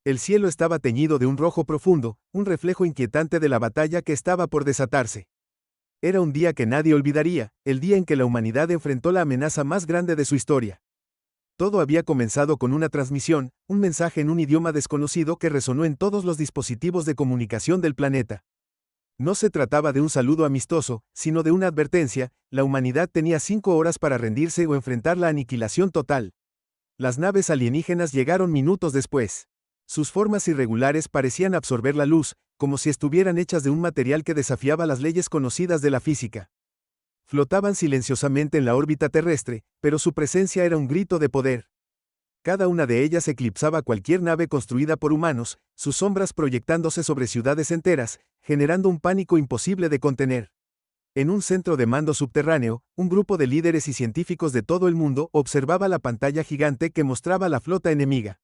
El cielo estaba teñido de un rojo profundo, un reflejo inquietante de la batalla que estaba por desatarse. Era un día que nadie olvidaría, el día en que la humanidad enfrentó la amenaza más grande de su historia. Todo había comenzado con una transmisión, un mensaje en un idioma desconocido que resonó en todos los dispositivos de comunicación del planeta. No se trataba de un saludo amistoso, sino de una advertencia: la humanidad tenía 5 horas para rendirse o enfrentar la aniquilación total. Las naves alienígenas llegaron minutos después. Sus formas irregulares parecían absorber la luz, como si estuvieran hechas de un material que desafiaba las leyes conocidas de la física. Flotaban silenciosamente en la órbita terrestre, pero su presencia era un grito de poder. Cada una de ellas eclipsaba cualquier nave construida por humanos, sus sombras proyectándose sobre ciudades enteras, generando un pánico imposible de contener. En un centro de mando subterráneo, un grupo de líderes y científicos de todo el mundo observaba la pantalla gigante que mostraba la flota enemiga.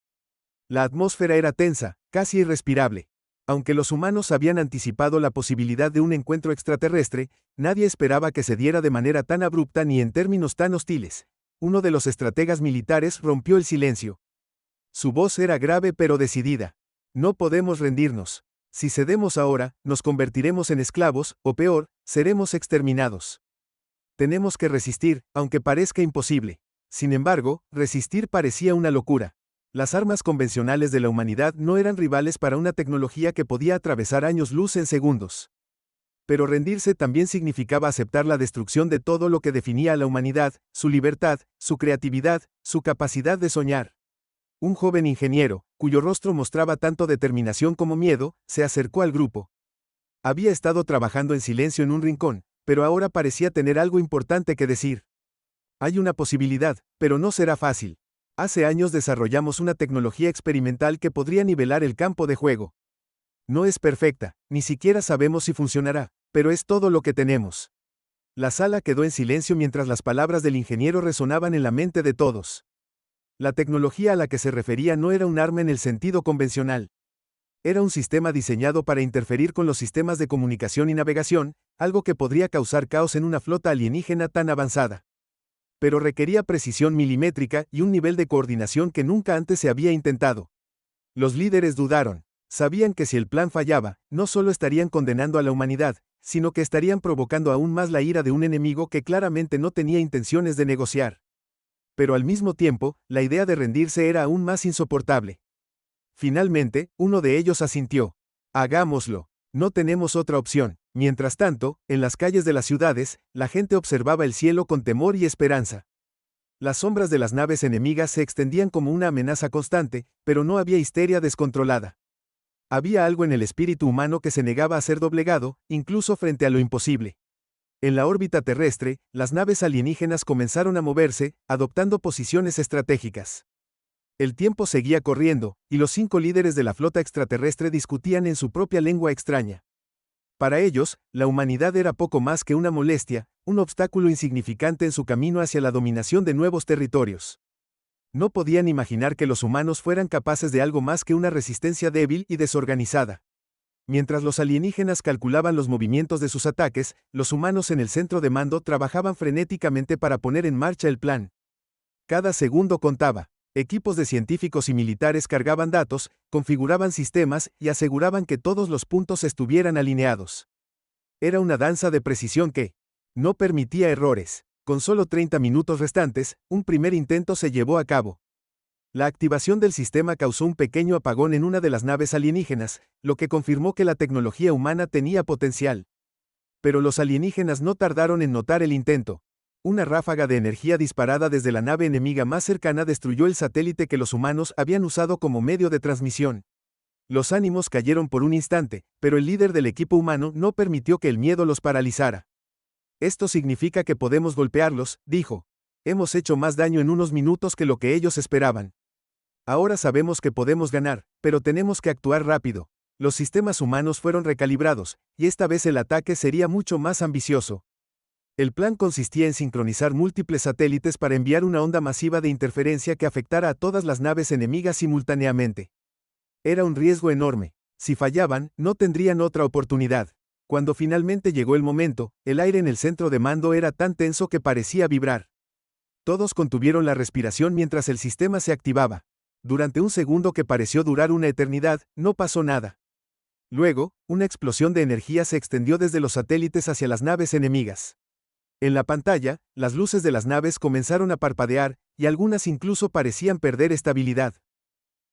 La atmósfera era tensa, casi irrespirable. Aunque los humanos habían anticipado la posibilidad de un encuentro extraterrestre, nadie esperaba que se diera de manera tan abrupta ni en términos tan hostiles. Uno de los estrategas militares rompió el silencio. Su voz era grave pero decidida. No podemos rendirnos. Si cedemos ahora, nos convertiremos en esclavos, o peor, seremos exterminados. Tenemos que resistir, aunque parezca imposible. Sin embargo, resistir parecía una locura. Las armas convencionales de la humanidad no eran rivales para una tecnología que podía atravesar años luz en segundos. Pero rendirse también significaba aceptar la destrucción de todo lo que definía a la humanidad: su libertad, su creatividad, su capacidad de soñar. Un joven ingeniero, cuyo rostro mostraba tanto determinación como miedo, se acercó al grupo. Había estado trabajando en silencio en un rincón, pero ahora parecía tener algo importante que decir. Hay una posibilidad, pero no será fácil. Hace años desarrollamos una tecnología experimental que podría nivelar el campo de juego. No es perfecta, ni siquiera sabemos si funcionará, pero es todo lo que tenemos. La sala quedó en silencio mientras las palabras del ingeniero resonaban en la mente de todos. La tecnología a la que se refería no era un arma en el sentido convencional. Era un sistema diseñado para interferir con los sistemas de comunicación y navegación, algo que podría causar caos en una flota alienígena tan avanzada. Pero requería precisión milimétrica y un nivel de coordinación que nunca antes se había intentado. Los líderes dudaron. Sabían que si el plan fallaba, no solo estarían condenando a la humanidad, sino que estarían provocando aún más la ira de un enemigo que claramente no tenía intenciones de negociar. Pero al mismo tiempo, la idea de rendirse era aún más insoportable. Finalmente, uno de ellos asintió. Hagámoslo. No tenemos otra opción. Mientras tanto, en las calles de las ciudades, la gente observaba el cielo con temor y esperanza. Las sombras de las naves enemigas se extendían como una amenaza constante, pero no había histeria descontrolada. Había algo en el espíritu humano que se negaba a ser doblegado, incluso frente a lo imposible. En la órbita terrestre, las naves alienígenas comenzaron a moverse, adoptando posiciones estratégicas. El tiempo seguía corriendo, y los 5 líderes de la flota extraterrestre discutían en su propia lengua extraña. Para ellos, la humanidad era poco más que una molestia, un obstáculo insignificante en su camino hacia la dominación de nuevos territorios. No podían imaginar que los humanos fueran capaces de algo más que una resistencia débil y desorganizada. Mientras los alienígenas calculaban los movimientos de sus ataques, los humanos en el centro de mando trabajaban frenéticamente para poner en marcha el plan. Cada segundo contaba. Equipos de científicos y militares cargaban datos, configuraban sistemas y aseguraban que todos los puntos estuvieran alineados. Era una danza de precisión que no permitía errores. Con solo 30 minutos restantes, un primer intento se llevó a cabo. La activación del sistema causó un pequeño apagón en una de las naves alienígenas, lo que confirmó que la tecnología humana tenía potencial. Pero los alienígenas no tardaron en notar el intento. Una ráfaga de energía disparada desde la nave enemiga más cercana destruyó el satélite que los humanos habían usado como medio de transmisión. Los ánimos cayeron por un instante, pero el líder del equipo humano no permitió que el miedo los paralizara. Esto significa que podemos golpearlos, dijo. Hemos hecho más daño en unos minutos que lo que ellos esperaban. Ahora sabemos que podemos ganar, pero tenemos que actuar rápido. Los sistemas humanos fueron recalibrados, y esta vez el ataque sería mucho más ambicioso. El plan consistía en sincronizar múltiples satélites para enviar una onda masiva de interferencia que afectara a todas las naves enemigas simultáneamente. Era un riesgo enorme. Si fallaban, no tendrían otra oportunidad. Cuando finalmente llegó el momento, el aire en el centro de mando era tan tenso que parecía vibrar. Todos contuvieron la respiración mientras el sistema se activaba. Durante un segundo que pareció durar una eternidad, no pasó nada. Luego, una explosión de energía se extendió desde los satélites hacia las naves enemigas. En la pantalla, las luces de las naves comenzaron a parpadear, y algunas incluso parecían perder estabilidad.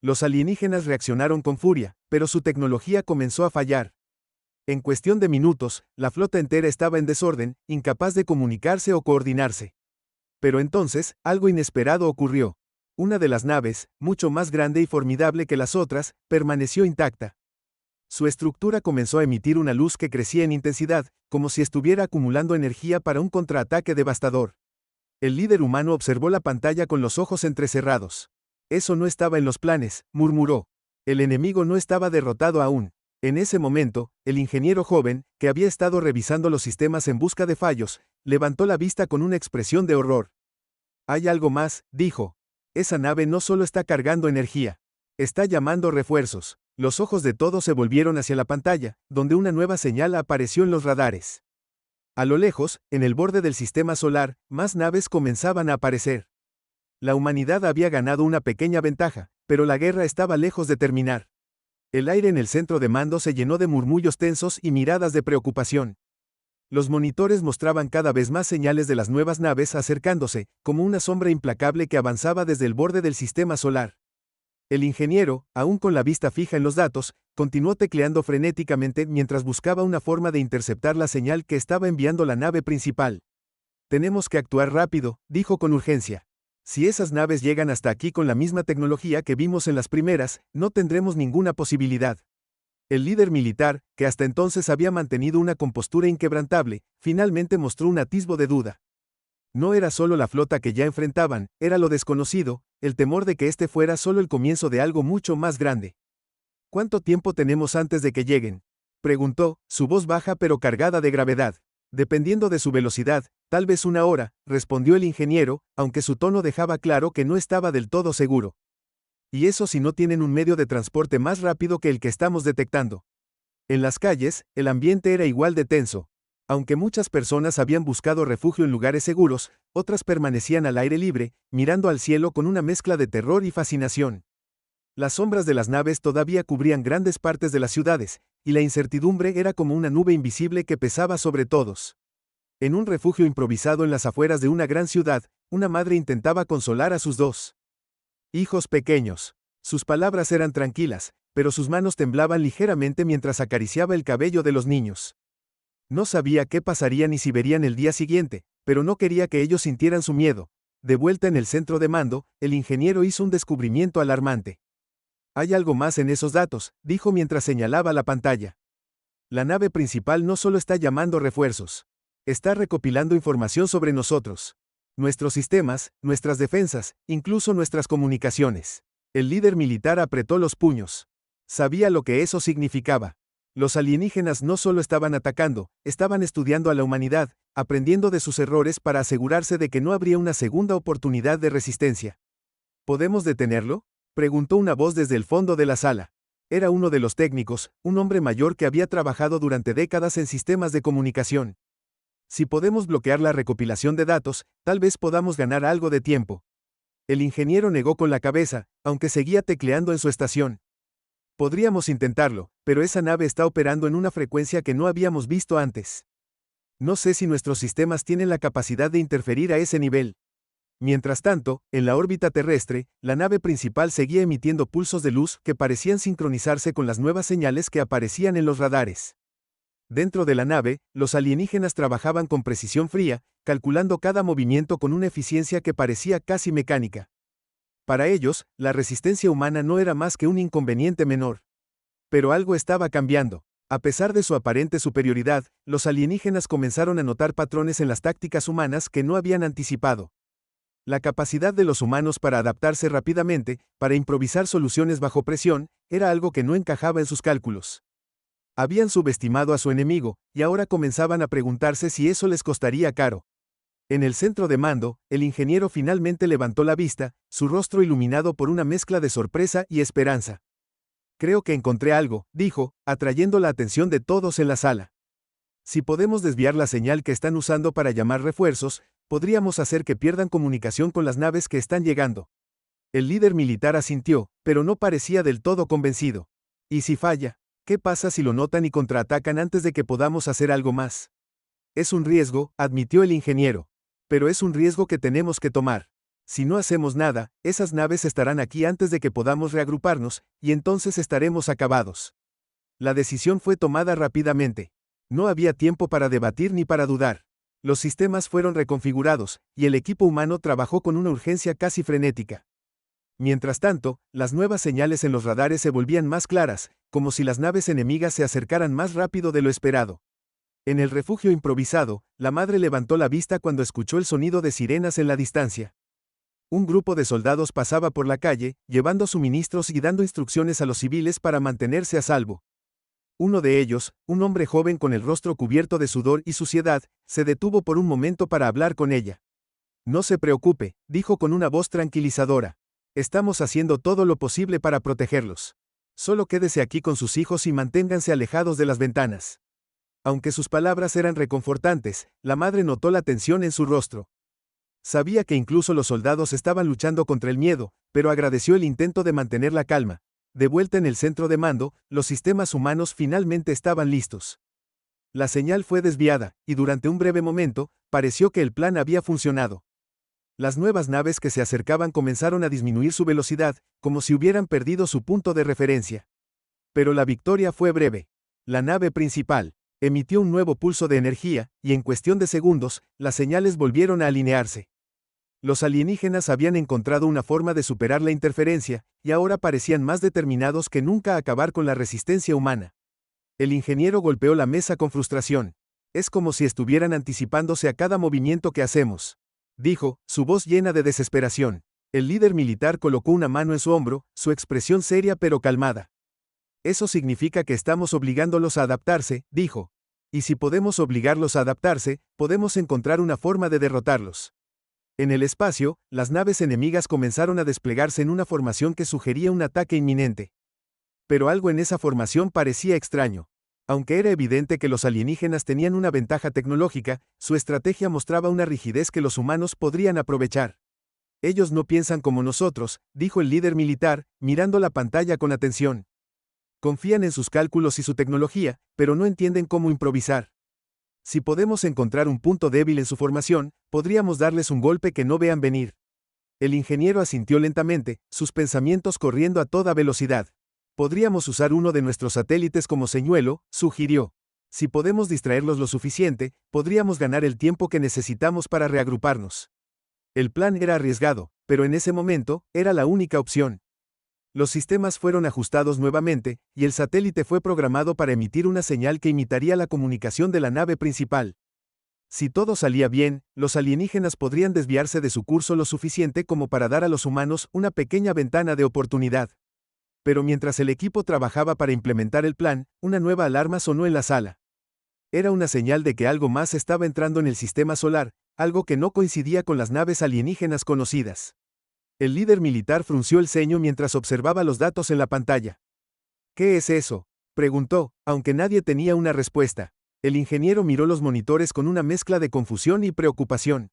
Los alienígenas reaccionaron con furia, pero su tecnología comenzó a fallar. En cuestión de minutos, la flota entera estaba en desorden, incapaz de comunicarse o coordinarse. Pero entonces, algo inesperado ocurrió. Una de las naves, mucho más grande y formidable que las otras, permaneció intacta. Su estructura comenzó a emitir una luz que crecía en intensidad, como si estuviera acumulando energía para un contraataque devastador. El líder humano observó la pantalla con los ojos entrecerrados. Eso no estaba en los planes, murmuró. El enemigo no estaba derrotado aún. En ese momento, el ingeniero joven, que había estado revisando los sistemas en busca de fallos, levantó la vista con una expresión de horror. Hay algo más, dijo. Esa nave no solo está cargando energía. Está llamando refuerzos. Los ojos de todos se volvieron hacia la pantalla, donde una nueva señal apareció en los radares. A lo lejos, en el borde del sistema solar, más naves comenzaban a aparecer. La humanidad había ganado una pequeña ventaja, pero la guerra estaba lejos de terminar. El aire en el centro de mando se llenó de murmullos tensos y miradas de preocupación. Los monitores mostraban cada vez más señales de las nuevas naves acercándose, como una sombra implacable que avanzaba desde el borde del sistema solar. El ingeniero, aún con la vista fija en los datos, continuó tecleando frenéticamente mientras buscaba una forma de interceptar la señal que estaba enviando la nave principal. Tenemos que actuar rápido, dijo con urgencia. Si esas naves llegan hasta aquí con la misma tecnología que vimos en las primeras, no tendremos ninguna posibilidad. El líder militar, que hasta entonces había mantenido una compostura inquebrantable, finalmente mostró un atisbo de duda. No era solo la flota que ya enfrentaban, era lo desconocido, el temor de que este fuera solo el comienzo de algo mucho más grande. ¿Cuánto tiempo tenemos antes de que lleguen?, preguntó, su voz baja pero cargada de gravedad. Dependiendo de su velocidad, tal vez una hora, respondió el ingeniero, aunque su tono dejaba claro que no estaba del todo seguro. Y eso si no tienen un medio de transporte más rápido que el que estamos detectando. En las calles, el ambiente era igual de tenso. Aunque muchas personas habían buscado refugio en lugares seguros, otras permanecían al aire libre, mirando al cielo con una mezcla de terror y fascinación. Las sombras de las naves todavía cubrían grandes partes de las ciudades, y la incertidumbre era como una nube invisible que pesaba sobre todos. En un refugio improvisado en las afueras de una gran ciudad, una madre intentaba consolar a sus dos hijos pequeños. Sus palabras eran tranquilas, pero sus manos temblaban ligeramente mientras acariciaba el cabello de los niños. No sabía qué pasaría ni si verían el día siguiente, pero no quería que ellos sintieran su miedo. De vuelta en el centro de mando, el ingeniero hizo un descubrimiento alarmante. Hay algo más en esos datos, dijo mientras señalaba la pantalla. La nave principal no solo está llamando refuerzos. Está recopilando información sobre nosotros. Nuestros sistemas, nuestras defensas, incluso nuestras comunicaciones. El líder militar apretó los puños. Sabía lo que eso significaba. Los alienígenas no solo estaban atacando, estaban estudiando a la humanidad, aprendiendo de sus errores para asegurarse de que no habría una segunda oportunidad de resistencia. ¿Podemos detenerlo?, preguntó una voz desde el fondo de la sala. Era uno de los técnicos, un hombre mayor que había trabajado durante décadas en sistemas de comunicación. Si podemos bloquear la recopilación de datos, tal vez podamos ganar algo de tiempo. El ingeniero negó con la cabeza, aunque seguía tecleando en su estación. Podríamos intentarlo, pero esa nave está operando en una frecuencia que no habíamos visto antes. No sé si nuestros sistemas tienen la capacidad de interferir a ese nivel. Mientras tanto, en la órbita terrestre, la nave principal seguía emitiendo pulsos de luz que parecían sincronizarse con las nuevas señales que aparecían en los radares. Dentro de la nave, los alienígenas trabajaban con precisión fría, calculando cada movimiento con una eficiencia que parecía casi mecánica. Para ellos, la resistencia humana no era más que un inconveniente menor. Pero algo estaba cambiando. A pesar de su aparente superioridad, los alienígenas comenzaron a notar patrones en las tácticas humanas que no habían anticipado. La capacidad de los humanos para adaptarse rápidamente, para improvisar soluciones bajo presión, era algo que no encajaba en sus cálculos. Habían subestimado a su enemigo, y ahora comenzaban a preguntarse si eso les costaría caro. En el centro de mando, el ingeniero finalmente levantó la vista, su rostro iluminado por una mezcla de sorpresa y esperanza. Creo que encontré algo, dijo, atrayendo la atención de todos en la sala. Si podemos desviar la señal que están usando para llamar refuerzos, podríamos hacer que pierdan comunicación con las naves que están llegando. El líder militar asintió, pero no parecía del todo convencido. ¿Y si falla? ¿Qué pasa si lo notan y contraatacan antes de que podamos hacer algo más? Es un riesgo, admitió el ingeniero. Pero es un riesgo que tenemos que tomar. Si no hacemos nada, esas naves estarán aquí antes de que podamos reagruparnos, y entonces estaremos acabados. La decisión fue tomada rápidamente. No había tiempo para debatir ni para dudar. Los sistemas fueron reconfigurados, y el equipo humano trabajó con una urgencia casi frenética. Mientras tanto, las nuevas señales en los radares se volvían más claras, como si las naves enemigas se acercaran más rápido de lo esperado. En el refugio improvisado, la madre levantó la vista cuando escuchó el sonido de sirenas en la distancia. Un grupo de soldados pasaba por la calle, llevando suministros y dando instrucciones a los civiles para mantenerse a salvo. Uno de ellos, un hombre joven con el rostro cubierto de sudor y suciedad, se detuvo por un momento para hablar con ella. No se preocupe, dijo con una voz tranquilizadora. Estamos haciendo todo lo posible para protegerlos. Solo quédese aquí con sus hijos y manténganse alejados de las ventanas. Aunque sus palabras eran reconfortantes, la madre notó la tensión en su rostro. Sabía que incluso los soldados estaban luchando contra el miedo, pero agradeció el intento de mantener la calma. De vuelta en el centro de mando, los sistemas humanos finalmente estaban listos. La señal fue desviada, y durante un breve momento, pareció que el plan había funcionado. Las nuevas naves que se acercaban comenzaron a disminuir su velocidad, como si hubieran perdido su punto de referencia. Pero la victoria fue breve. La nave principal emitió un nuevo pulso de energía, y en cuestión de segundos, las señales volvieron a alinearse. Los alienígenas habían encontrado una forma de superar la interferencia, y ahora parecían más determinados que nunca a acabar con la resistencia humana. El ingeniero golpeó la mesa con frustración. Es como si estuvieran anticipándose a cada movimiento que hacemos, dijo, su voz llena de desesperación. El líder militar colocó una mano en su hombro, su expresión seria pero calmada. Eso significa que estamos obligándolos a adaptarse, dijo. Y si podemos obligarlos a adaptarse, podemos encontrar una forma de derrotarlos. En el espacio, las naves enemigas comenzaron a desplegarse en una formación que sugería un ataque inminente. Pero algo en esa formación parecía extraño. Aunque era evidente que los alienígenas tenían una ventaja tecnológica, su estrategia mostraba una rigidez que los humanos podrían aprovechar. Ellos no piensan como nosotros, dijo el líder militar, mirando la pantalla con atención. Confían en sus cálculos y su tecnología, pero no entienden cómo improvisar. Si podemos encontrar un punto débil en su formación, podríamos darles un golpe que no vean venir. El ingeniero asintió lentamente, sus pensamientos corriendo a toda velocidad. Podríamos usar uno de nuestros satélites como señuelo, sugirió. Si podemos distraerlos lo suficiente, podríamos ganar el tiempo que necesitamos para reagruparnos. El plan era arriesgado, pero en ese momento, era la única opción. Los sistemas fueron ajustados nuevamente, y el satélite fue programado para emitir una señal que imitaría la comunicación de la nave principal. Si todo salía bien, los alienígenas podrían desviarse de su curso lo suficiente como para dar a los humanos una pequeña ventana de oportunidad. Pero mientras el equipo trabajaba para implementar el plan, una nueva alarma sonó en la sala. Era una señal de que algo más estaba entrando en el sistema solar, algo que no coincidía con las naves alienígenas conocidas. El líder militar frunció el ceño mientras observaba los datos en la pantalla. ¿Qué es eso?, preguntó, aunque nadie tenía una respuesta. El ingeniero miró los monitores con una mezcla de confusión y preocupación.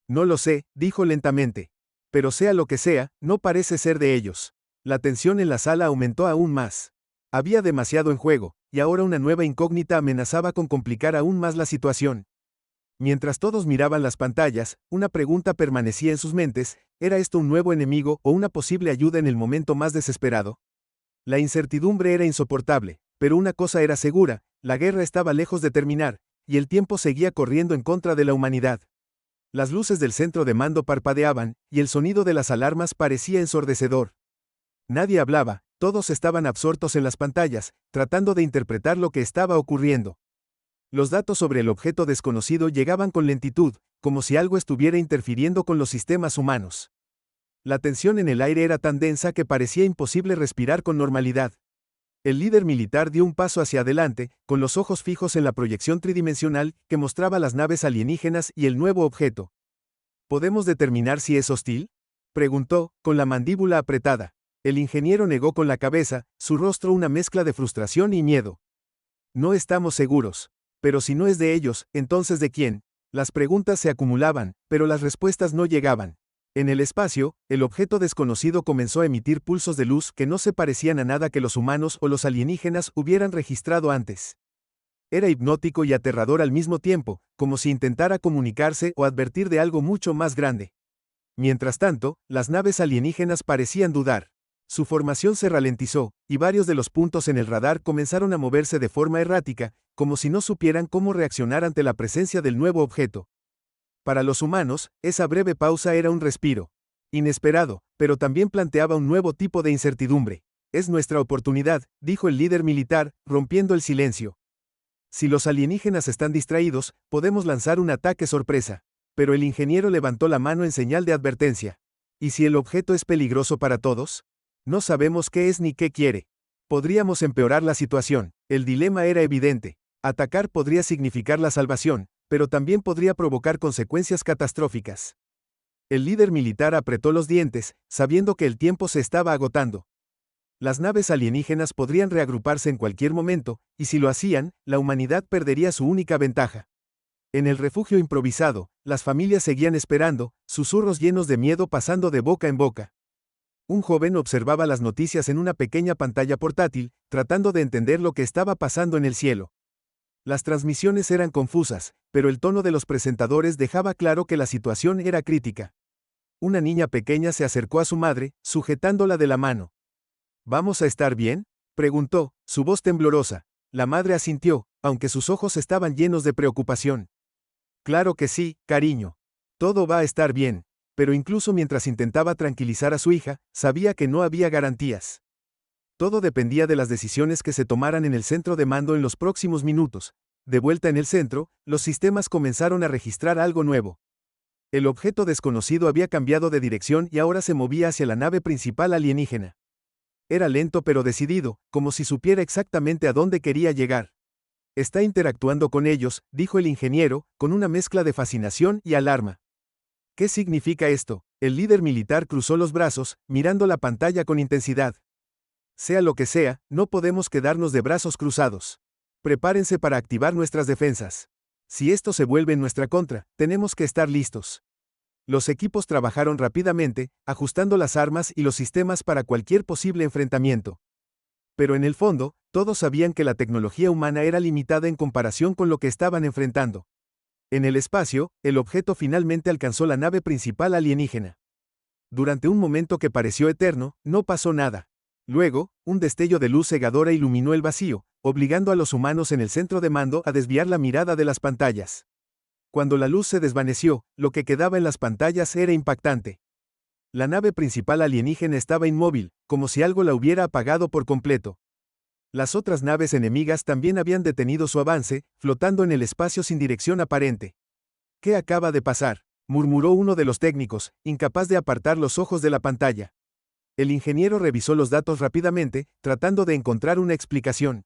No lo sé, dijo lentamente. Pero sea lo que sea, no parece ser de ellos. La tensión en la sala aumentó aún más. Había demasiado en juego, y ahora una nueva incógnita amenazaba con complicar aún más la situación. Mientras todos miraban las pantallas, una pregunta permanecía en sus mentes: ¿era esto un nuevo enemigo o una posible ayuda en el momento más desesperado? La incertidumbre era insoportable, pero una cosa era segura: la guerra estaba lejos de terminar, y el tiempo seguía corriendo en contra de la humanidad. Las luces del centro de mando parpadeaban, y el sonido de las alarmas parecía ensordecedor. Nadie hablaba, todos estaban absortos en las pantallas, tratando de interpretar lo que estaba ocurriendo. Los datos sobre el objeto desconocido llegaban con lentitud, como si algo estuviera interfiriendo con los sistemas humanos. La tensión en el aire era tan densa que parecía imposible respirar con normalidad. El líder militar dio un paso hacia adelante, con los ojos fijos en la proyección tridimensional que mostraba las naves alienígenas y el nuevo objeto. ¿Podemos determinar si es hostil?, preguntó, con la mandíbula apretada. El ingeniero negó con la cabeza, su rostro una mezcla de frustración y miedo. No estamos seguros. Pero si no es de ellos, entonces ¿de quién? Las preguntas se acumulaban, pero las respuestas no llegaban. En el espacio, el objeto desconocido comenzó a emitir pulsos de luz que no se parecían a nada que los humanos o los alienígenas hubieran registrado antes. Era hipnótico y aterrador al mismo tiempo, como si intentara comunicarse o advertir de algo mucho más grande. Mientras tanto, las naves alienígenas parecían dudar. Su formación se ralentizó, y varios de los puntos en el radar comenzaron a moverse de forma errática, como si no supieran cómo reaccionar ante la presencia del nuevo objeto. Para los humanos, esa breve pausa era un respiro. Inesperado, pero también planteaba un nuevo tipo de incertidumbre. Es nuestra oportunidad, dijo el líder militar, rompiendo el silencio. Si los alienígenas están distraídos, podemos lanzar un ataque sorpresa. Pero el ingeniero levantó la mano en señal de advertencia. ¿Y si el objeto es peligroso para todos? No sabemos qué es ni qué quiere. Podríamos empeorar la situación. El dilema era evidente. Atacar podría significar la salvación, pero también podría provocar consecuencias catastróficas. El líder militar apretó los dientes, sabiendo que el tiempo se estaba agotando. Las naves alienígenas podrían reagruparse en cualquier momento, y si lo hacían, la humanidad perdería su única ventaja. En el refugio improvisado, las familias seguían esperando, susurros llenos de miedo pasando de boca en boca. Un joven observaba las noticias en una pequeña pantalla portátil, tratando de entender lo que estaba pasando en el cielo. Las transmisiones eran confusas, pero el tono de los presentadores dejaba claro que la situación era crítica. Una niña pequeña se acercó a su madre, sujetándola de la mano. ¿Vamos a estar bien?, preguntó, su voz temblorosa. La madre asintió, aunque sus ojos estaban llenos de preocupación. Claro que sí, cariño. Todo va a estar bien. Pero incluso mientras intentaba tranquilizar a su hija, sabía que no había garantías. Todo dependía de las decisiones que se tomaran en el centro de mando en los próximos minutos. De vuelta en el centro, los sistemas comenzaron a registrar algo nuevo. El objeto desconocido había cambiado de dirección y ahora se movía hacia la nave principal alienígena. Era lento pero decidido, como si supiera exactamente a dónde quería llegar. Está interactuando con ellos, dijo el ingeniero, con una mezcla de fascinación y alarma. ¿Qué significa esto? El líder militar cruzó los brazos, mirando la pantalla con intensidad. Sea lo que sea, no podemos quedarnos de brazos cruzados. Prepárense para activar nuestras defensas. Si esto se vuelve en nuestra contra, tenemos que estar listos. Los equipos trabajaron rápidamente, ajustando las armas y los sistemas para cualquier posible enfrentamiento. Pero en el fondo, todos sabían que la tecnología humana era limitada en comparación con lo que estaban enfrentando. En el espacio, el objeto finalmente alcanzó la nave principal alienígena. Durante un momento que pareció eterno, no pasó nada. Luego, un destello de luz cegadora iluminó el vacío, obligando a los humanos en el centro de mando a desviar la mirada de las pantallas. Cuando la luz se desvaneció, lo que quedaba en las pantallas era impactante. La nave principal alienígena estaba inmóvil, como si algo la hubiera apagado por completo. Las otras naves enemigas también habían detenido su avance, flotando en el espacio sin dirección aparente. ¿Qué acaba de pasar?, murmuró uno de los técnicos, incapaz de apartar los ojos de la pantalla. El ingeniero revisó los datos rápidamente, tratando de encontrar una explicación.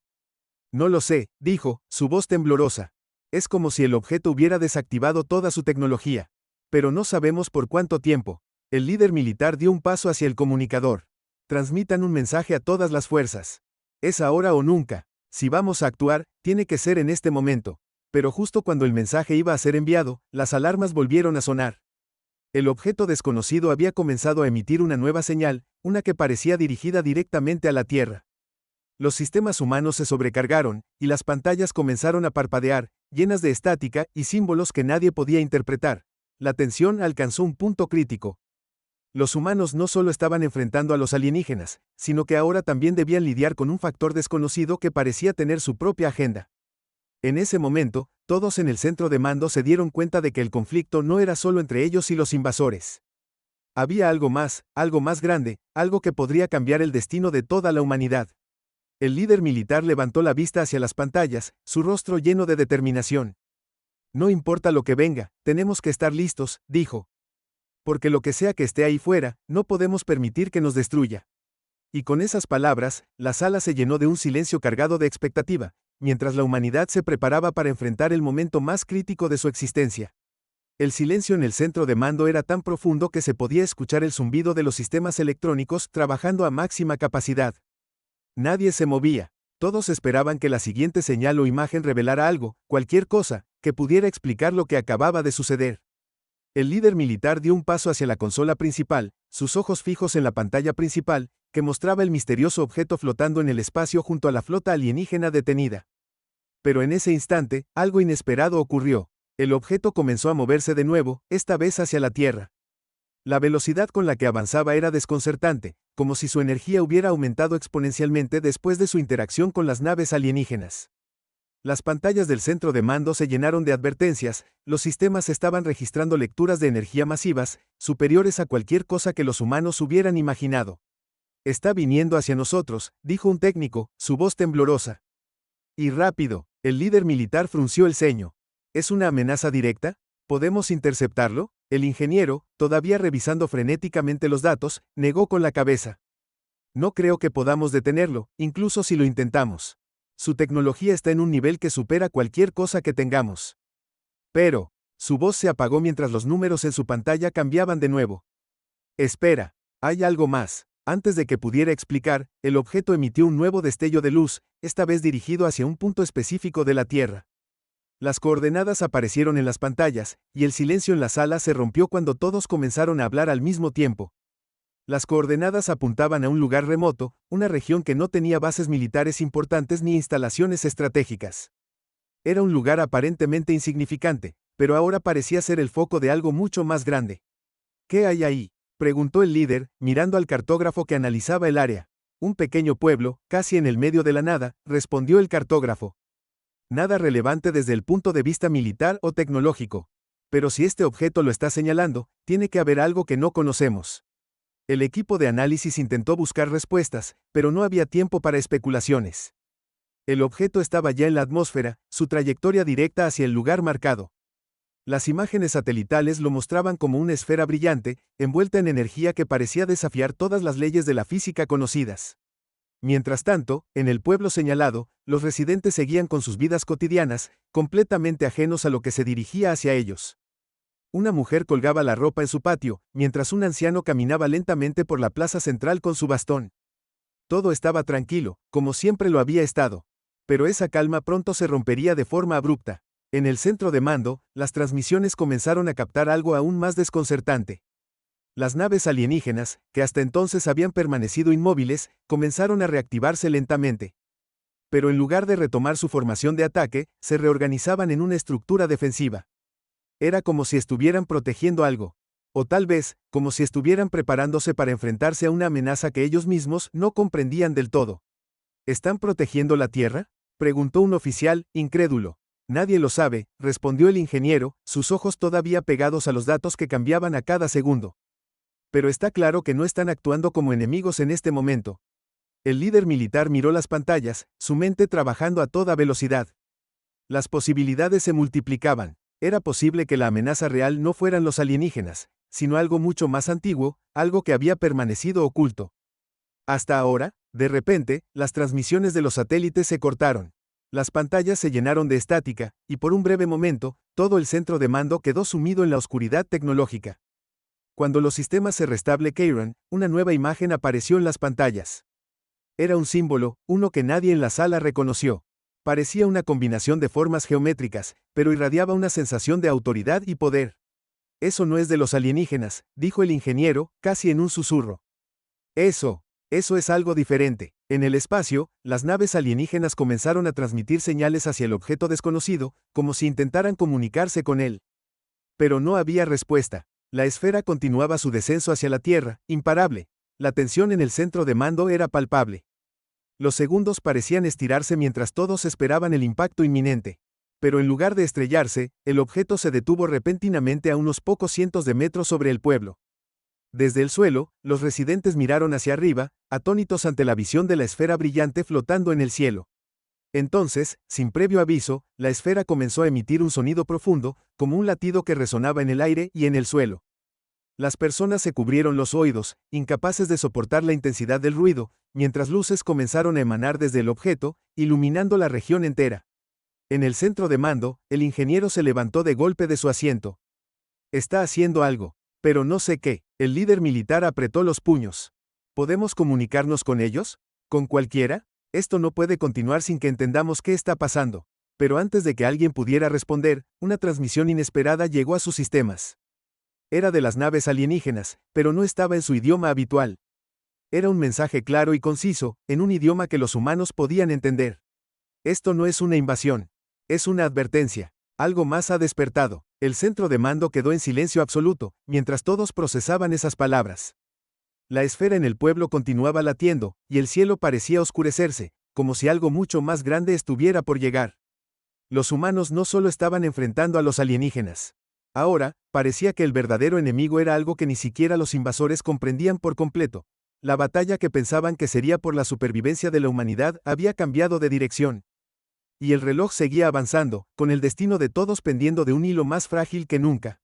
No lo sé, dijo, su voz temblorosa. Es como si el objeto hubiera desactivado toda su tecnología. Pero no sabemos por cuánto tiempo. El líder militar dio un paso hacia el comunicador. Transmitan un mensaje a todas las fuerzas. Es ahora o nunca. Si vamos a actuar, tiene que ser en este momento. Pero justo cuando el mensaje iba a ser enviado, las alarmas volvieron a sonar. El objeto desconocido había comenzado a emitir una nueva señal, una que parecía dirigida directamente a la Tierra. Los sistemas humanos se sobrecargaron, y las pantallas comenzaron a parpadear, llenas de estática y símbolos que nadie podía interpretar. La tensión alcanzó un punto crítico. Los humanos no solo estaban enfrentando a los alienígenas, sino que ahora también debían lidiar con un factor desconocido que parecía tener su propia agenda. En ese momento, todos en el centro de mando se dieron cuenta de que el conflicto no era solo entre ellos y los invasores. Había algo más grande, algo que podría cambiar el destino de toda la humanidad. El líder militar levantó la vista hacia las pantallas, su rostro lleno de determinación. No importa lo que venga, tenemos que estar listos, dijo. Porque lo que sea que esté ahí fuera, no podemos permitir que nos destruya. Y con esas palabras, la sala se llenó de un silencio cargado de expectativa, mientras la humanidad se preparaba para enfrentar el momento más crítico de su existencia. El silencio en el centro de mando era tan profundo que se podía escuchar el zumbido de los sistemas electrónicos trabajando a máxima capacidad. Nadie se movía. Todos esperaban que la siguiente señal o imagen revelara algo, cualquier cosa, que pudiera explicar lo que acababa de suceder. El líder militar dio un paso hacia la consola principal, sus ojos fijos en la pantalla principal, que mostraba el misterioso objeto flotando en el espacio junto a la flota alienígena detenida. Pero en ese instante, algo inesperado ocurrió. El objeto comenzó a moverse de nuevo, esta vez hacia la Tierra. La velocidad con la que avanzaba era desconcertante, como si su energía hubiera aumentado exponencialmente después de su interacción con las naves alienígenas. Las pantallas del centro de mando se llenaron de advertencias, los sistemas estaban registrando lecturas de energía masivas, superiores a cualquier cosa que los humanos hubieran imaginado. Está viniendo hacia nosotros, dijo un técnico, su voz temblorosa. Y rápido, el líder militar frunció el ceño. ¿Es una amenaza directa? ¿Podemos interceptarlo? El ingeniero, todavía revisando frenéticamente los datos, negó con la cabeza. No creo que podamos detenerlo, incluso si lo intentamos. Su tecnología está en un nivel que supera cualquier cosa que tengamos. Pero, su voz se apagó mientras los números en su pantalla cambiaban de nuevo. Espera, hay algo más. Antes de que pudiera explicar, el objeto emitió un nuevo destello de luz, esta vez dirigido hacia un punto específico de la Tierra. Las coordenadas aparecieron en las pantallas, y el silencio en la sala se rompió cuando todos comenzaron a hablar al mismo tiempo. Las coordenadas apuntaban a un lugar remoto, una región que no tenía bases militares importantes ni instalaciones estratégicas. Era un lugar aparentemente insignificante, pero ahora parecía ser el foco de algo mucho más grande. ¿Qué hay ahí?, preguntó el líder, mirando al cartógrafo que analizaba el área. Un pequeño pueblo, casi en el medio de la nada, respondió el cartógrafo. Nada relevante desde el punto de vista militar o tecnológico. Pero si este objeto lo está señalando, tiene que haber algo que no conocemos. El equipo de análisis intentó buscar respuestas, pero no había tiempo para especulaciones. El objeto estaba ya en la atmósfera, su trayectoria directa hacia el lugar marcado. Las imágenes satelitales lo mostraban como una esfera brillante, envuelta en energía que parecía desafiar todas las leyes de la física conocidas. Mientras tanto, en el pueblo señalado, los residentes seguían con sus vidas cotidianas, completamente ajenos a lo que se dirigía hacia ellos. Una mujer colgaba la ropa en su patio, mientras un anciano caminaba lentamente por la plaza central con su bastón. Todo estaba tranquilo, como siempre lo había estado. Pero esa calma pronto se rompería de forma abrupta. En el centro de mando, las transmisiones comenzaron a captar algo aún más desconcertante. Las naves alienígenas, que hasta entonces habían permanecido inmóviles, comenzaron a reactivarse lentamente. Pero en lugar de retomar su formación de ataque, se reorganizaban en una estructura defensiva. Era como si estuvieran protegiendo algo. O tal vez, como si estuvieran preparándose para enfrentarse a una amenaza que ellos mismos no comprendían del todo. ¿Están protegiendo la Tierra?, preguntó un oficial, incrédulo. Nadie lo sabe, respondió el ingeniero, sus ojos todavía pegados a los datos que cambiaban a cada segundo. Pero está claro que no están actuando como enemigos en este momento. El líder militar miró las pantallas, su mente trabajando a toda velocidad. Las posibilidades se multiplicaban. Era posible que la amenaza real no fueran los alienígenas, sino algo mucho más antiguo, algo que había permanecido oculto. Hasta ahora, de repente, las transmisiones de los satélites se cortaron. Las pantallas se llenaron de estática, y por un breve momento, todo el centro de mando quedó sumido en la oscuridad tecnológica. Cuando los sistemas se restablecieron, una nueva imagen apareció en las pantallas. Era un símbolo, uno que nadie en la sala reconoció. Parecía una combinación de formas geométricas, pero irradiaba una sensación de autoridad y poder. Eso no es de los alienígenas, dijo el ingeniero, casi en un susurro. Eso es algo diferente. En el espacio, las naves alienígenas comenzaron a transmitir señales hacia el objeto desconocido, como si intentaran comunicarse con él. Pero no había respuesta. La esfera continuaba su descenso hacia la Tierra, imparable. La tensión en el centro de mando era palpable. Los segundos parecían estirarse mientras todos esperaban el impacto inminente. Pero en lugar de estrellarse, el objeto se detuvo repentinamente a unos pocos cientos de metros sobre el pueblo. Desde el suelo, los residentes miraron hacia arriba, atónitos ante la visión de la esfera brillante flotando en el cielo. Entonces, sin previo aviso, la esfera comenzó a emitir un sonido profundo, como un latido que resonaba en el aire y en el suelo. Las personas se cubrieron los oídos, incapaces de soportar la intensidad del ruido, mientras luces comenzaron a emanar desde el objeto, iluminando la región entera. En el centro de mando, el ingeniero se levantó de golpe de su asiento. Está haciendo algo, pero no sé qué. El líder militar apretó los puños. ¿Podemos comunicarnos con ellos? ¿Con cualquiera? Esto no puede continuar sin que entendamos qué está pasando. Pero antes de que alguien pudiera responder, una transmisión inesperada llegó a sus sistemas. Era de las naves alienígenas, pero no estaba en su idioma habitual. Era un mensaje claro y conciso, en un idioma que los humanos podían entender. Esto no es una invasión. Es una advertencia. Algo más ha despertado. El centro de mando quedó en silencio absoluto, mientras todos procesaban esas palabras. La esfera en el pueblo continuaba latiendo, y el cielo parecía oscurecerse, como si algo mucho más grande estuviera por llegar. Los humanos no solo estaban enfrentando a los alienígenas. Ahora, parecía que el verdadero enemigo era algo que ni siquiera los invasores comprendían por completo. La batalla que pensaban que sería por la supervivencia de la humanidad había cambiado de dirección. Y el reloj seguía avanzando, con el destino de todos pendiendo de un hilo más frágil que nunca.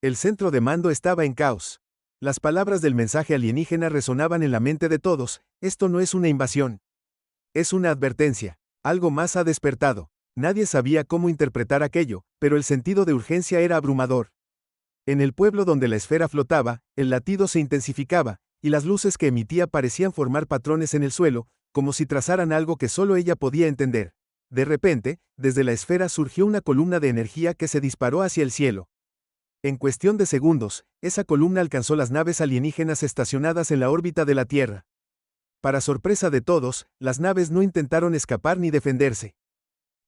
El centro de mando estaba en caos. Las palabras del mensaje alienígena resonaban en la mente de todos: esto no es una invasión. Es una advertencia. Algo más ha despertado. Nadie sabía cómo interpretar aquello, pero el sentido de urgencia era abrumador. En el pueblo donde la esfera flotaba, el latido se intensificaba, y las luces que emitía parecían formar patrones en el suelo, como si trazaran algo que solo ella podía entender. De repente, desde la esfera surgió una columna de energía que se disparó hacia el cielo. En cuestión de segundos, esa columna alcanzó las naves alienígenas estacionadas en la órbita de la Tierra. Para sorpresa de todos, las naves no intentaron escapar ni defenderse.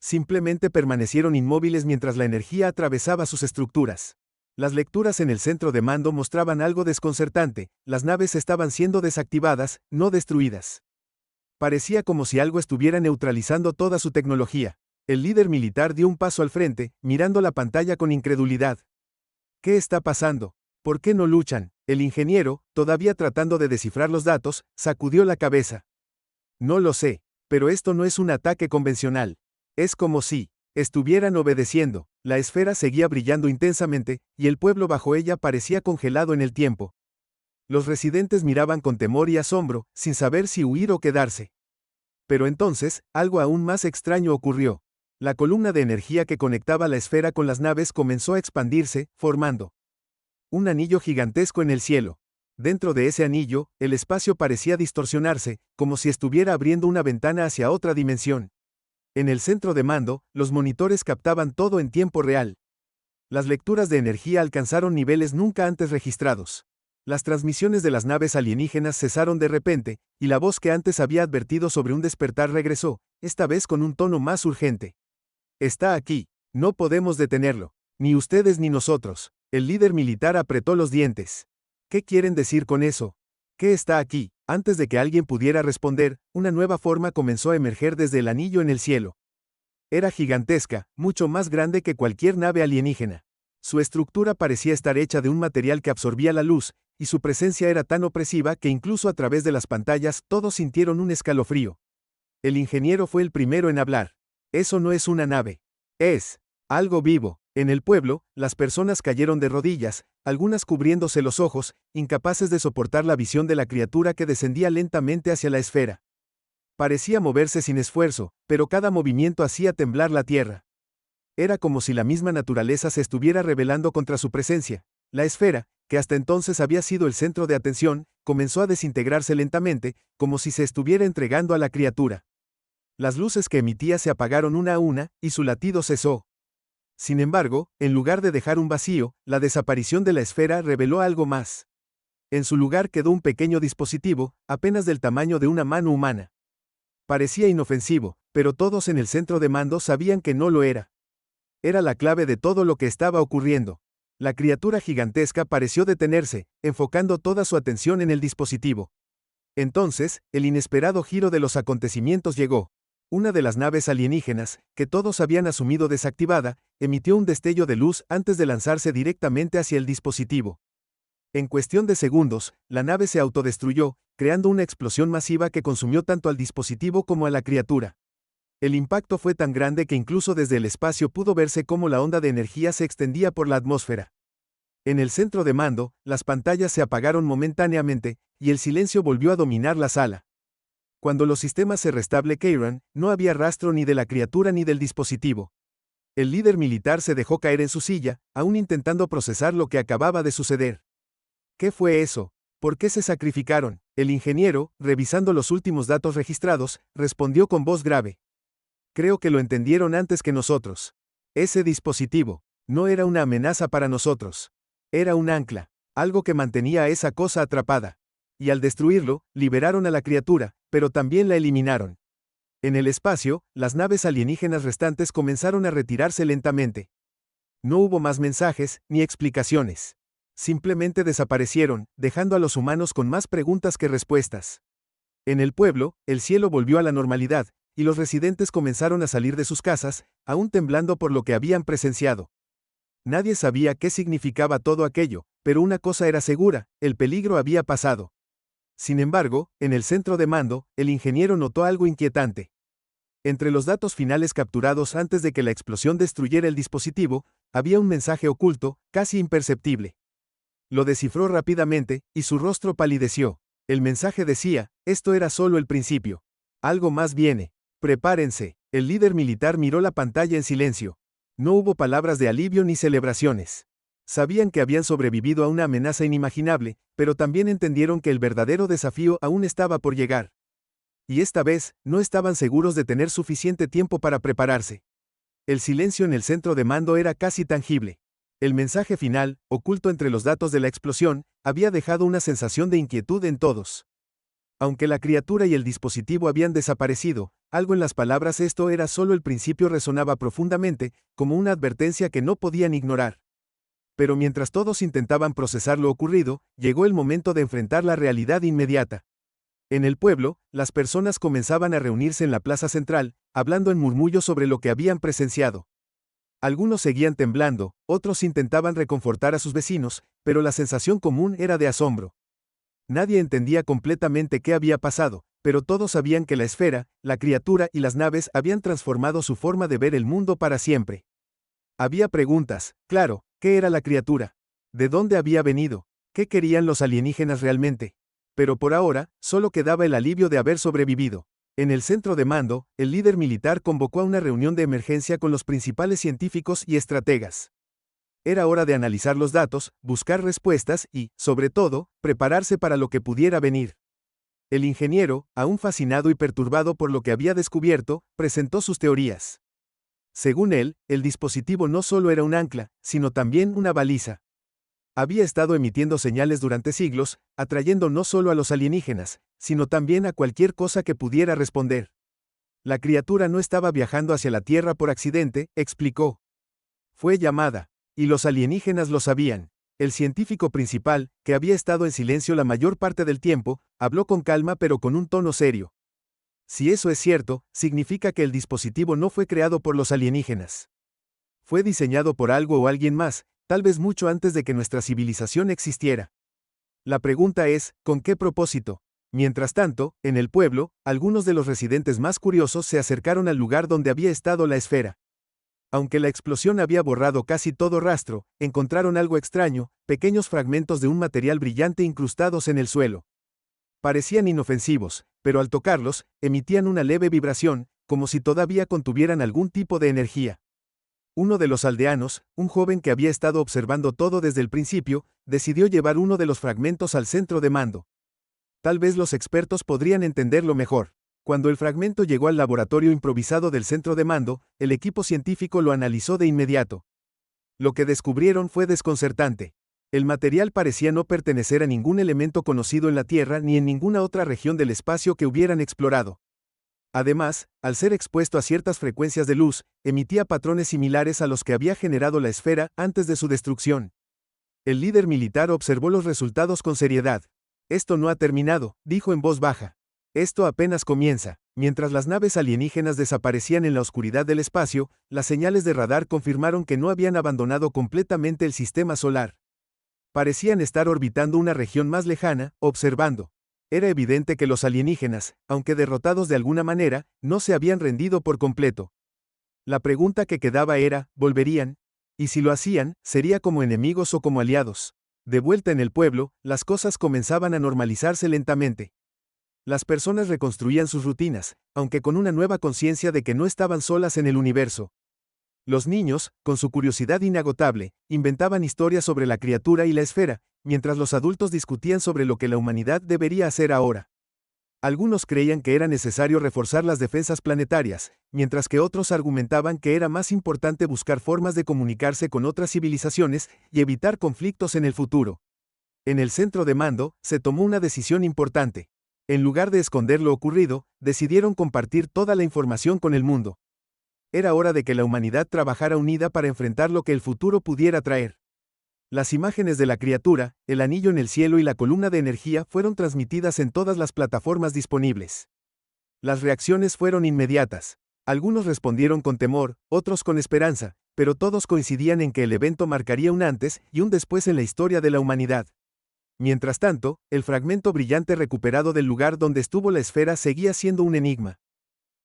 Simplemente permanecieron inmóviles mientras la energía atravesaba sus estructuras. Las lecturas en el centro de mando mostraban algo desconcertante: las naves estaban siendo desactivadas, no destruidas. Parecía como si algo estuviera neutralizando toda su tecnología. El líder militar dio un paso al frente, mirando la pantalla con incredulidad. ¿Qué está pasando? ¿Por qué no luchan? El ingeniero, todavía tratando de descifrar los datos, sacudió la cabeza. No lo sé, pero esto no es un ataque convencional. Es como si estuvieran obedeciendo. La esfera seguía brillando intensamente, y el pueblo bajo ella parecía congelado en el tiempo. Los residentes miraban con temor y asombro, sin saber si huir o quedarse. Pero entonces, algo aún más extraño ocurrió. La columna de energía que conectaba la esfera con las naves comenzó a expandirse, formando un anillo gigantesco en el cielo. Dentro de ese anillo, el espacio parecía distorsionarse, como si estuviera abriendo una ventana hacia otra dimensión. En el centro de mando, los monitores captaban todo en tiempo real. Las lecturas de energía alcanzaron niveles nunca antes registrados. Las transmisiones de las naves alienígenas cesaron de repente, y la voz que antes había advertido sobre un despertar regresó, esta vez con un tono más urgente. Está aquí. No podemos detenerlo. Ni ustedes ni nosotros. El líder militar apretó los dientes. ¿Qué quieren decir con eso? ¿Qué está aquí? Antes de que alguien pudiera responder, una nueva forma comenzó a emerger desde el anillo en el cielo. Era gigantesca, mucho más grande que cualquier nave alienígena. Su estructura parecía estar hecha de un material que absorbía la luz, y su presencia era tan opresiva que incluso a través de las pantallas todos sintieron un escalofrío. El ingeniero fue el primero en hablar. Eso no es una nave. Es algo vivo. En el pueblo, las personas cayeron de rodillas, algunas cubriéndose los ojos, incapaces de soportar la visión de la criatura que descendía lentamente hacia la esfera. Parecía moverse sin esfuerzo, pero cada movimiento hacía temblar la tierra. Era como si la misma naturaleza se estuviera rebelando contra su presencia. La esfera, que hasta entonces había sido el centro de atención, comenzó a desintegrarse lentamente, como si se estuviera entregando a la criatura. Las luces que emitía se apagaron una a una, y su latido cesó. Sin embargo, en lugar de dejar un vacío, la desaparición de la esfera reveló algo más. En su lugar quedó un pequeño dispositivo, apenas del tamaño de una mano humana. Parecía inofensivo, pero todos en el centro de mando sabían que no lo era. Era la clave de todo lo que estaba ocurriendo. La criatura gigantesca pareció detenerse, enfocando toda su atención en el dispositivo. Entonces, el inesperado giro de los acontecimientos llegó. Una de las naves alienígenas, que todos habían asumido desactivada, emitió un destello de luz antes de lanzarse directamente hacia el dispositivo. En cuestión de segundos, la nave se autodestruyó, creando una explosión masiva que consumió tanto al dispositivo como a la criatura. El impacto fue tan grande que incluso desde el espacio pudo verse cómo la onda de energía se extendía por la atmósfera. En el centro de mando, las pantallas se apagaron momentáneamente, y el silencio volvió a dominar la sala. Cuando los sistemas se restablecieron, no había rastro ni de la criatura ni del dispositivo. El líder militar se dejó caer en su silla, aún intentando procesar lo que acababa de suceder. ¿Qué fue eso? ¿Por qué se sacrificaron? El ingeniero, revisando los últimos datos registrados, respondió con voz grave. Creo que lo entendieron antes que nosotros. Ese dispositivo no era una amenaza para nosotros. Era un ancla, algo que mantenía a esa cosa atrapada. Y al destruirlo, liberaron a la criatura, pero también la eliminaron. En el espacio, las naves alienígenas restantes comenzaron a retirarse lentamente. No hubo más mensajes, ni explicaciones. Simplemente desaparecieron, dejando a los humanos con más preguntas que respuestas. En el pueblo, el cielo volvió a la normalidad, y los residentes comenzaron a salir de sus casas, aún temblando por lo que habían presenciado. Nadie sabía qué significaba todo aquello, pero una cosa era segura, el peligro había pasado. Sin embargo, en el centro de mando, el ingeniero notó algo inquietante. Entre los datos finales capturados antes de que la explosión destruyera el dispositivo, había un mensaje oculto, casi imperceptible. Lo descifró rápidamente, y su rostro palideció. El mensaje decía, esto era solo el principio. Algo más viene. Prepárense. El líder militar miró la pantalla en silencio. No hubo palabras de alivio ni celebraciones. Sabían que habían sobrevivido a una amenaza inimaginable, pero también entendieron que el verdadero desafío aún estaba por llegar. Y esta vez, no estaban seguros de tener suficiente tiempo para prepararse. El silencio en el centro de mando era casi tangible. El mensaje final, oculto entre los datos de la explosión, había dejado una sensación de inquietud en todos. Aunque la criatura y el dispositivo habían desaparecido, algo en las palabras "esto era solo el principio" resonaba profundamente, como una advertencia que no podían ignorar. Pero mientras todos intentaban procesar lo ocurrido, llegó el momento de enfrentar la realidad inmediata. En el pueblo, las personas comenzaban a reunirse en la plaza central, hablando en murmullos sobre lo que habían presenciado. Algunos seguían temblando, otros intentaban reconfortar a sus vecinos, pero la sensación común era de asombro. Nadie entendía completamente qué había pasado, pero todos sabían que la esfera, la criatura y las naves habían transformado su forma de ver el mundo para siempre. Había preguntas, claro, ¿qué era la criatura? ¿De dónde había venido? ¿Qué querían los alienígenas realmente? Pero por ahora, solo quedaba el alivio de haber sobrevivido. En el centro de mando, el líder militar convocó a una reunión de emergencia con los principales científicos y estrategas. Era hora de analizar los datos, buscar respuestas y, sobre todo, prepararse para lo que pudiera venir. El ingeniero, aún fascinado y perturbado por lo que había descubierto, presentó sus teorías. Según él, el dispositivo no solo era un ancla, sino también una baliza. Había estado emitiendo señales durante siglos, atrayendo no solo a los alienígenas, sino también a cualquier cosa que pudiera responder. La criatura no estaba viajando hacia la Tierra por accidente, explicó. Fue llamada. Y los alienígenas lo sabían. El científico principal, que había estado en silencio la mayor parte del tiempo, habló con calma pero con un tono serio. Si eso es cierto, significa que el dispositivo no fue creado por los alienígenas. Fue diseñado por algo o alguien más, tal vez mucho antes de que nuestra civilización existiera. La pregunta es, ¿con qué propósito? Mientras tanto, en el pueblo, algunos de los residentes más curiosos se acercaron al lugar donde había estado la esfera. Aunque la explosión había borrado casi todo rastro, encontraron algo extraño, pequeños fragmentos de un material brillante incrustados en el suelo. Parecían inofensivos, pero al tocarlos, emitían una leve vibración, como si todavía contuvieran algún tipo de energía. Uno de los aldeanos, un joven que había estado observando todo desde el principio, decidió llevar uno de los fragmentos al centro de mando. Tal vez los expertos podrían entenderlo mejor. Cuando el fragmento llegó al laboratorio improvisado del centro de mando, el equipo científico lo analizó de inmediato. Lo que descubrieron fue desconcertante. El material parecía no pertenecer a ningún elemento conocido en la Tierra ni en ninguna otra región del espacio que hubieran explorado. Además, al ser expuesto a ciertas frecuencias de luz, emitía patrones similares a los que había generado la esfera antes de su destrucción. El líder militar observó los resultados con seriedad. Esto no ha terminado, dijo en voz baja. Esto apenas comienza. Mientras las naves alienígenas desaparecían en la oscuridad del espacio, las señales de radar confirmaron que no habían abandonado completamente el sistema solar. Parecían estar orbitando una región más lejana, observando. Era evidente que los alienígenas, aunque derrotados de alguna manera, no se habían rendido por completo. La pregunta que quedaba era, ¿volverían? Y si lo hacían, ¿sería como enemigos o como aliados? De vuelta en el pueblo, las cosas comenzaban a normalizarse lentamente. Las personas reconstruían sus rutinas, aunque con una nueva conciencia de que no estaban solas en el universo. Los niños, con su curiosidad inagotable, inventaban historias sobre la criatura y la esfera, mientras los adultos discutían sobre lo que la humanidad debería hacer ahora. Algunos creían que era necesario reforzar las defensas planetarias, mientras que otros argumentaban que era más importante buscar formas de comunicarse con otras civilizaciones y evitar conflictos en el futuro. En el centro de mando, se tomó una decisión importante. En lugar de esconder lo ocurrido, decidieron compartir toda la información con el mundo. Era hora de que la humanidad trabajara unida para enfrentar lo que el futuro pudiera traer. Las imágenes de la criatura, el anillo en el cielo y la columna de energía fueron transmitidas en todas las plataformas disponibles. Las reacciones fueron inmediatas. Algunos respondieron con temor, otros con esperanza, pero todos coincidían en que el evento marcaría un antes y un después en la historia de la humanidad. Mientras tanto, el fragmento brillante recuperado del lugar donde estuvo la esfera seguía siendo un enigma.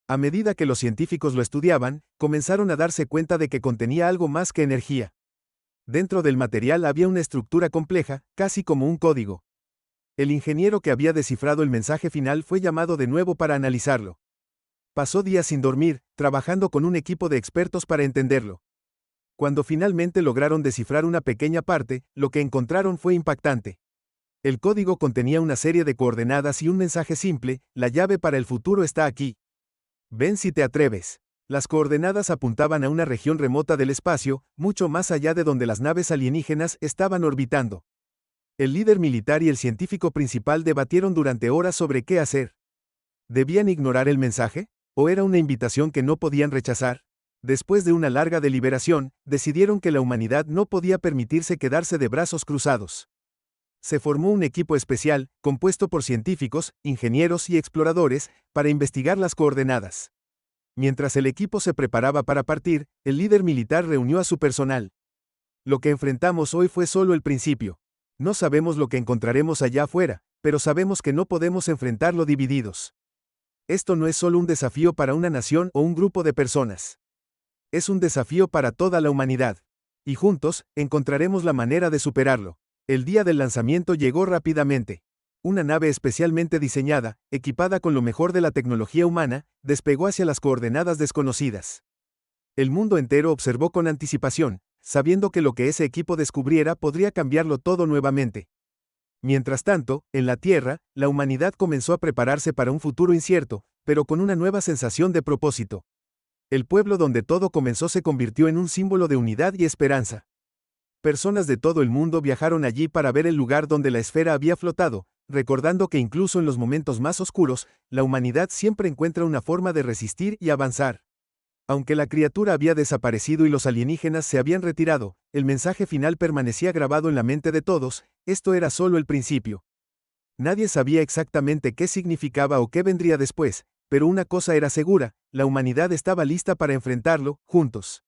A medida que los científicos lo estudiaban, comenzaron a darse cuenta de que contenía algo más que energía. Dentro del material había una estructura compleja, casi como un código. El ingeniero que había descifrado el mensaje final fue llamado de nuevo para analizarlo. Pasó días sin dormir, trabajando con un equipo de expertos para entenderlo. Cuando finalmente lograron descifrar una pequeña parte, lo que encontraron fue impactante. El código contenía una serie de coordenadas y un mensaje simple: la llave para el futuro está aquí. Ven si te atreves. Las coordenadas apuntaban a una región remota del espacio, mucho más allá de donde las naves alienígenas estaban orbitando. El líder militar y el científico principal debatieron durante horas sobre qué hacer. ¿Debían ignorar el mensaje? ¿O era una invitación que no podían rechazar? Después de una larga deliberación, decidieron que la humanidad no podía permitirse quedarse de brazos cruzados. Se formó un equipo especial, compuesto por científicos, ingenieros y exploradores, para investigar las coordenadas. Mientras el equipo se preparaba para partir, el líder militar reunió a su personal. Lo que enfrentamos hoy fue solo el principio. No sabemos lo que encontraremos allá afuera, pero sabemos que no podemos enfrentarlo divididos. Esto no es solo un desafío para una nación o un grupo de personas. Es un desafío para toda la humanidad. Y juntos, encontraremos la manera de superarlo. El día del lanzamiento llegó rápidamente. Una nave especialmente diseñada, equipada con lo mejor de la tecnología humana, despegó hacia las coordenadas desconocidas. El mundo entero observó con anticipación, sabiendo que lo que ese equipo descubriera podría cambiarlo todo nuevamente. Mientras tanto, en la Tierra, la humanidad comenzó a prepararse para un futuro incierto, pero con una nueva sensación de propósito. El pueblo donde todo comenzó se convirtió en un símbolo de unidad y esperanza. Personas de todo el mundo viajaron allí para ver el lugar donde la esfera había flotado, recordando que incluso en los momentos más oscuros, la humanidad siempre encuentra una forma de resistir y avanzar. Aunque la criatura había desaparecido y los alienígenas se habían retirado, el mensaje final permanecía grabado en la mente de todos: esto era solo el principio. Nadie sabía exactamente qué significaba o qué vendría después, pero una cosa era segura: la humanidad estaba lista para enfrentarlo, juntos.